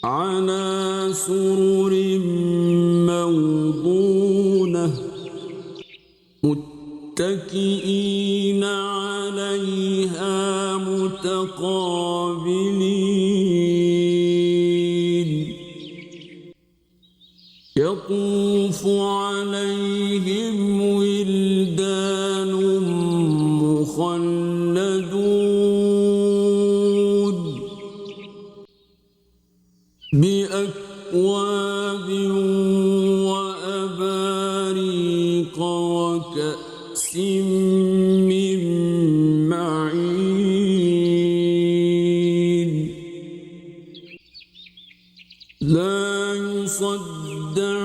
على سرر موضونة متكئين عليها متقابلين يطوف عليهم ولدان مخلدون بأكواب وأباريق وكأس من معين لا يصدعون